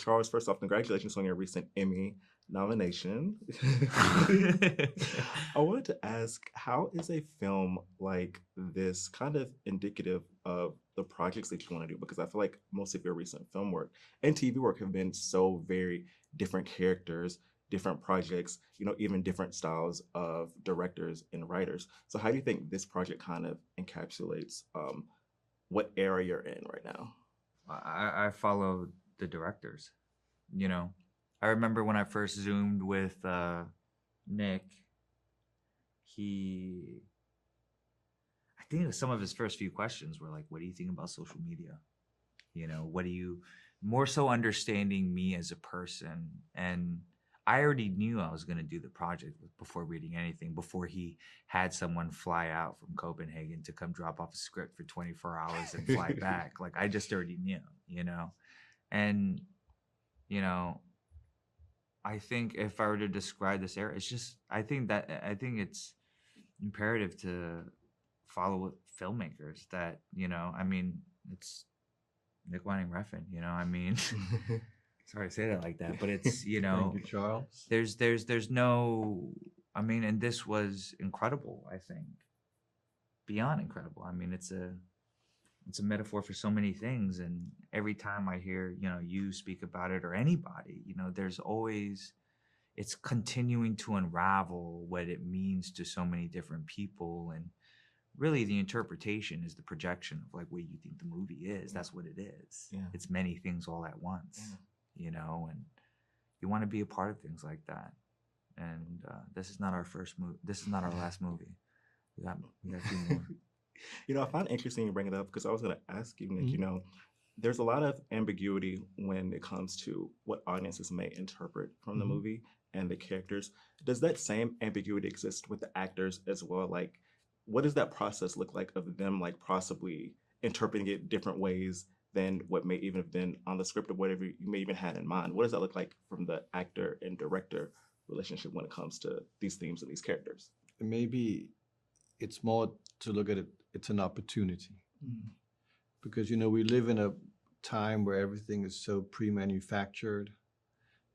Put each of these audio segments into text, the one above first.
Charles, first off, congratulations on your recent Emmy nomination. I wanted to ask, how is a film like this kind of indicative of the projects that you want to do? Because I feel like most of your recent film work and TV work have been so very different characters, different projects, even different styles of directors and writers. So how do you think this project kind of encapsulates what era you're in right now? I follow the directors. You know, I remember when I first zoomed with Nick. He, I think some of his first few questions were like, "What do you think about social media? What do you?" More so understanding me as a person, and I already knew I was going to do the project before reading anything. Before he had someone fly out from Copenhagen to come drop off a script for 24 hours and fly back, like I just already knew. And you know, I think if I were to describe this era, I think it's imperative to follow filmmakers that I mean, it's Nick Winding Refn. I mean, sorry to say that like that, but it's Thank you, Charles. there's no, I mean, and this was incredible. I think beyond incredible. I mean, it's a metaphor for so many things, and every time I hear you speak about it or anybody, there's always, it's continuing to unravel what it means to so many different people. And really the interpretation is the projection of like what you think the movie is. That's what it is. Yeah. It's many things all at once. And you want to be a part of things like that. And this is not our first movie. This is not our last movie. We got a few more. I find it interesting you bring it up because I was going to ask you, Nick, there's a lot of ambiguity when it comes to what audiences may interpret from the movie and the characters. Does that same ambiguity exist with the actors as well? Like, what does that process look like of them like possibly interpreting it different ways than what may even have been on the script or whatever you may even had in mind? What does that look like from the actor and director relationship when it comes to these themes and these characters? Maybe it's more to look at it, it's an opportunity. Because, we live in a time where everything is so pre-manufactured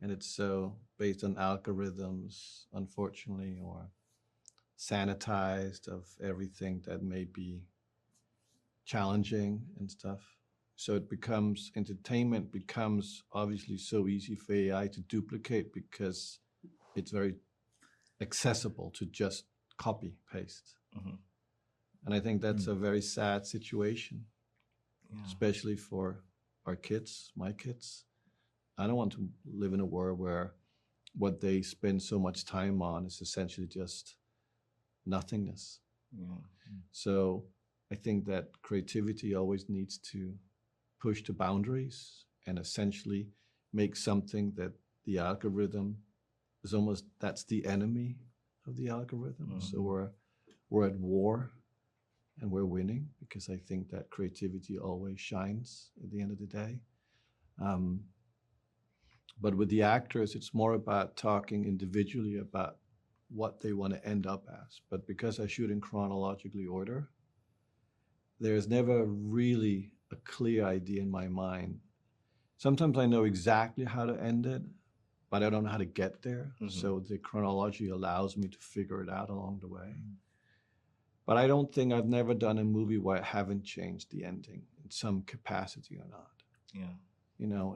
and it's so based on algorithms, unfortunately, or sanitized of everything that may be challenging and stuff. So entertainment becomes obviously so easy for AI to duplicate because it's very accessible to just copy paste. And I think that's a very sad situation, especially for our kids, my kids. I don't want to live in a world where what they spend so much time on is essentially just nothingness. So I think that creativity always needs to push the boundaries and essentially make something that the algorithm is almost, that's the enemy of the algorithm. So we're at war and we're winning because I think that creativity always shines at the end of the day. But with the actors, it's more about talking individually about what they want to end up as. But because I shoot in chronologically order, there's never really a clear idea in my mind. Sometimes I know exactly how to end it, but I don't know how to get there. So the chronology allows me to figure it out along the way. But I don't think I've never done a movie where I haven't changed the ending in some capacity or not.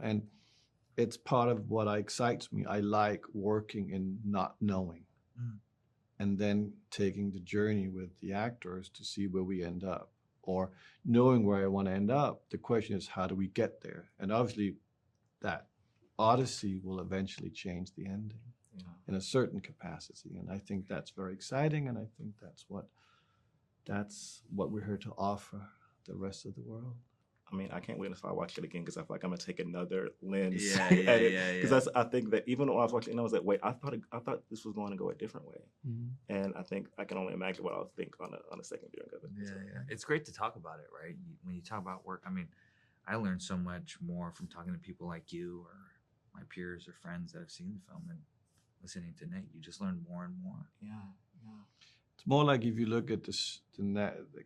And it's part of what excites me. I like working in not knowing and then taking the journey with the actors to see where we end up, or knowing where I want to end up. The question is, how do we get there? And obviously that odyssey will eventually change the ending in a certain capacity. And I think that's very exciting. And I think that's what we're here to offer the rest of the world. I mean, I can't wait until I watch it again because I feel like I'm gonna take another lens Yeah, at it. yeah. Because I think that even when I was watching, I was like, wait, I thought this was going to go a different way, and I think I can only imagine what I'll think on a second viewing of it. Yeah. It's great to talk about it, right? When you talk about work, I mean, I learned so much more from talking to people like you or my peers or friends that have seen the film and listening to Nate. You just learn more and more. Yeah. It's more like if you look at the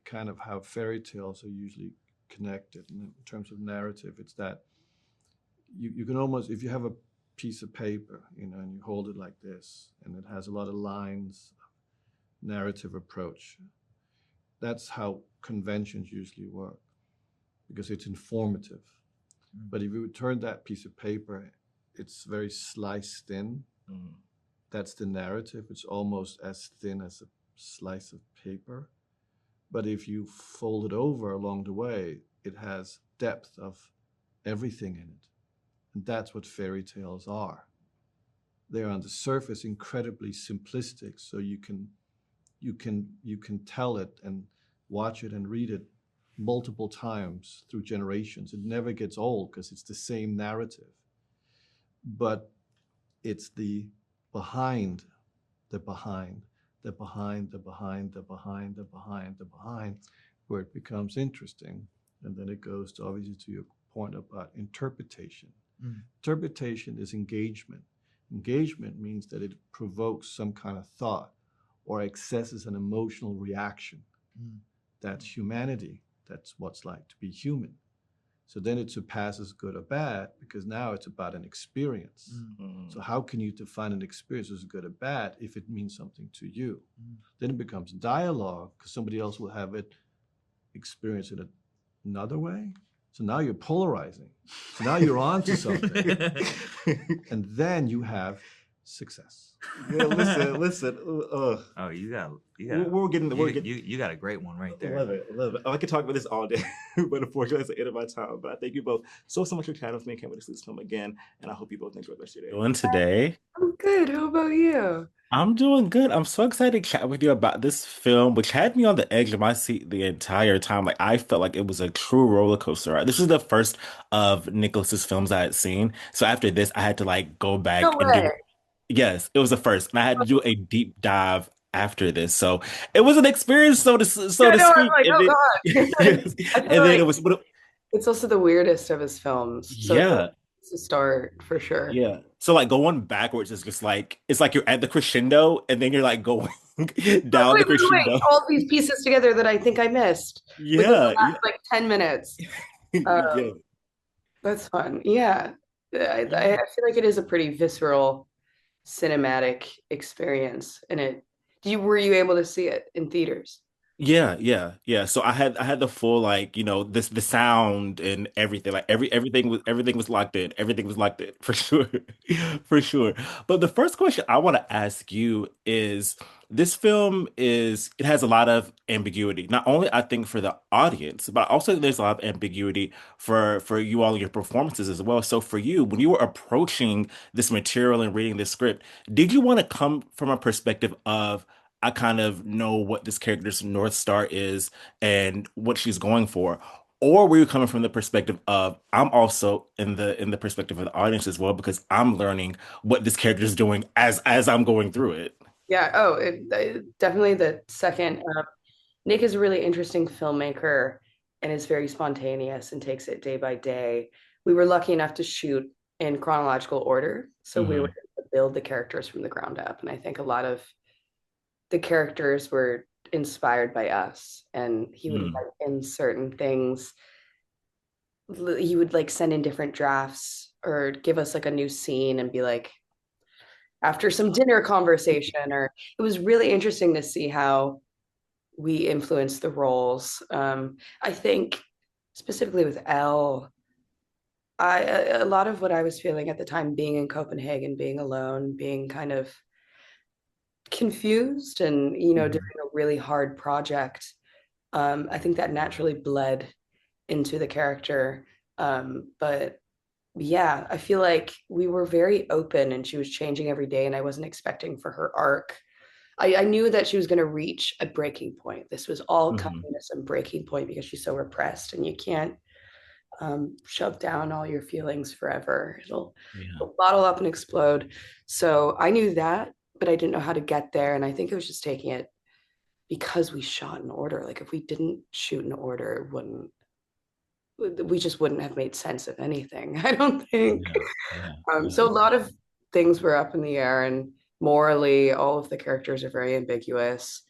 kind of how fairy tales are usually connected in terms of narrative, it's that you can almost, if you have a piece of paper, and you hold it like this, and it has a lot of lines, narrative approach. That's how conventions usually work, because it's informative. But if you turn that piece of paper, it's very sliced thin. That's the narrative. It's almost as thin as a slice of paper. But if you fold it over along the way, it has depth of everything in it. And that's what fairy tales are. They're on the surface incredibly simplistic, so you can tell it and watch it and read it multiple times through generations. It never gets old because it's the same narrative. But it's the behind, the behind, the behind, the behind, the behind, the behind, the behind, where it becomes interesting. And then it goes to, obviously, to your point about interpretation. Interpretation is engagement. Engagement means that it provokes some kind of thought or accesses an emotional reaction. That's humanity. That's what's like to be human. So then it surpasses good or bad, because now it's about an experience. So how can you define an experience as good or bad if it means something to you? Then it becomes dialogue, because somebody else will have it experience it another way. So now you're polarizing. So now you're on to something. And then you have success. Yeah, listen. Oh, you got you got a great one right there. Love it. Oh, I could talk about this all day, but unfortunately, it's the end of my time. But I thank you both so much for chatting with me. Can't wait to see this film again, and I hope you both enjoy the rest of your day. Doing today? I'm good. How about you? I'm doing good. I'm so excited to chat with you about this film, which had me on the edge of my seat the entire time. Like, I felt like it was a true roller coaster ride. This is the first of Nicholas's films I had seen. So after this, I had to like go back No and do. way. Yes, it was the first, and I had to do a deep dive after this. So it was an experience, so to I know, I'm speak. like, And oh then, God. yes, I and feel then like it was, it's also the weirdest of his films. So yeah. it's a start for sure. Yeah. So like going backwards is just like it's like you're at the crescendo and then you're like going down the Wait. crescendo. All these pieces together that I think I missed within the Yeah. last like 10 minutes. Yeah. That's fun. Yeah. I feel like it is a pretty visceral cinematic experience. And were you able to see it in theaters? Yeah. So I had the full like, this the sound and everything. Like everything was locked in. Everything was locked in for sure. For sure. But the first question I want to ask you is this film it has a lot of ambiguity. Not only I think for the audience, but also there's a lot of ambiguity for you all in your performances as well. So for you, when you were approaching this material and reading this script, did you want to come from a perspective of I kind of know what this character's North Star is and what she's going for? Or were you coming from the perspective of I'm also in the perspective of the audience as well because I'm learning what this character is doing as I'm going through it? Yeah. Oh, definitely the second. Nick is a really interesting filmmaker and is very spontaneous and takes it day by day. We were lucky enough to shoot in chronological order, so we were Mhm. able to build the characters from the ground up. And I think a lot of the characters were inspired by us, and he would Mm. write in certain things. He would like send in different drafts or give us like a new scene and be like, after some dinner conversation, or it was really interesting to see how we influence the roles. I think specifically with Elle, a lot of what I was feeling at the time, being in Copenhagen, being alone, being kind of confused, and Mhm. doing a really hard project. I think that naturally bled into the character. But yeah, I feel like we were very open, and she was changing every day, and I wasn't expecting for her arc. I knew that she was going to reach a breaking point. This was all coming Mhm. to some breaking point because she's so repressed, and you can't shove down all your feelings forever. Yeah. It'll bottle up and explode. So I knew that, but I didn't know how to get there. And I think it was just taking it because we shot in order. Like if we didn't shoot in order, we just wouldn't have made sense of anything, I don't think. Yeah. Yeah. So a lot of things were up in the air, and morally, all of the characters are very ambiguous.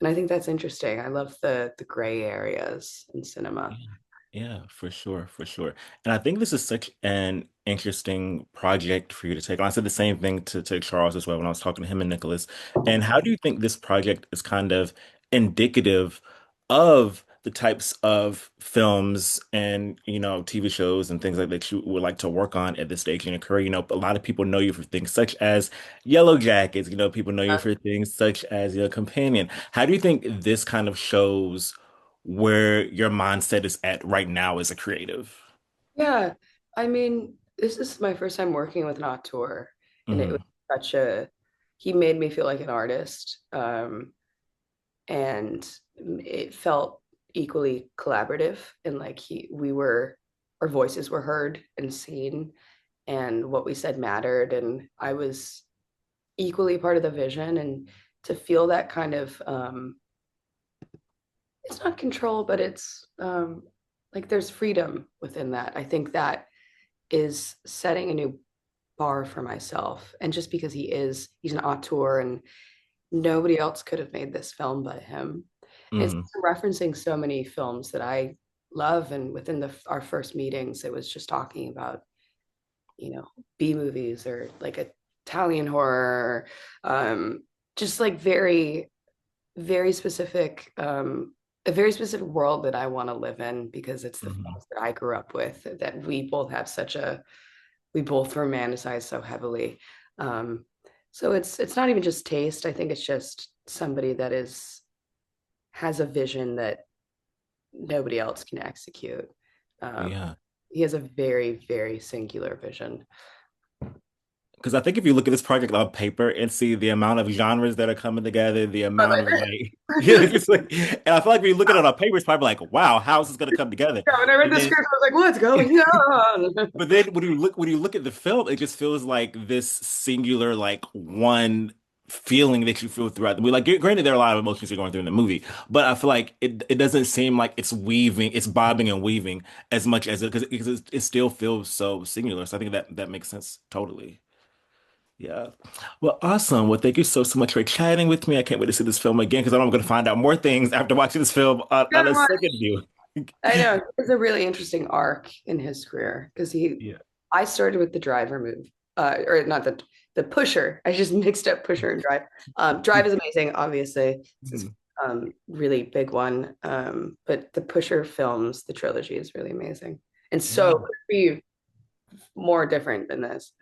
And I think that's interesting. I love the gray areas in cinema. Yeah. Yeah, for sure, for sure. And I think this is such an interesting project for you to take on. I said the same thing to Charles as well when I was talking to him and Nicholas. And how do you think this project is kind of indicative of the types of films and, TV shows and things like that you would like to work on at this stage in your career? A lot of people know you for things such as Yellow Jackets, people know you for things such as Your Companion. How do you think this kind of shows where your mindset is at right now as a creative? Yeah, I mean, this is my first time working with an auteur, and it was Hmm. such a, he made me feel like an artist, and it felt equally collaborative, and like our voices were heard and seen, and what we said mattered, and I was equally part of the vision, and to feel that kind of, it's not control, but it's like there's freedom within that. I think that is setting a new bar for myself. And just because he's an auteur and nobody else could have made this film but him. And it's Hmm. referencing so many films that I love. And within our first meetings, it was just talking about, you know, B movies or like Italian horror, just like very specific, a very specific world that I want to live in because it's the Hmm. films that I grew up with that we both romanticize so heavily. Um, so it's not even just taste. I think it's just somebody that has a vision that nobody else can execute. Um, Yeah. he has a very singular vision. Because I think if you look at this project on paper and see the amount of genres that are coming together, the amount of like, yeah, it's just like, and I feel like when you look at it on paper, it's probably like, wow, how is this going to come together? Yeah, when I read But the then, script, I was like, "What's going on?" but then when you look at the film, it just feels like this singular, like one feeling that you feel throughout the movie. Like, granted, there are a lot of emotions you're going through in the movie, but I feel like it doesn't seem like it's bobbing and weaving as much as because it still feels so singular. So I think that makes sense totally. Yeah. Well, awesome. Well, thank you so much for chatting with me. I can't wait to see this film again because I know I'm going to find out more things after watching this film on Gotta a watch. second view. I know it's a really interesting arc in his career because Yeah. I started with the driver move, or not the pusher. I just mixed up pusher and drive. Drive is amazing, obviously. It's this Mhm. really big one. But the pusher films, the trilogy is really amazing, and so Yeah. could be more different than this.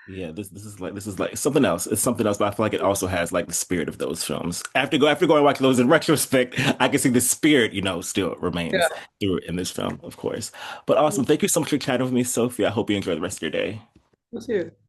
Yeah, this is like something else. It's something else, but I feel like it also has like the spirit of those films. After going and watching those in retrospect, I can see the spirit, still remains Yeah, through in this film, of course. But awesome. Thank you so much for chatting with me, Sophie. I hope you enjoy the rest of your day. me too.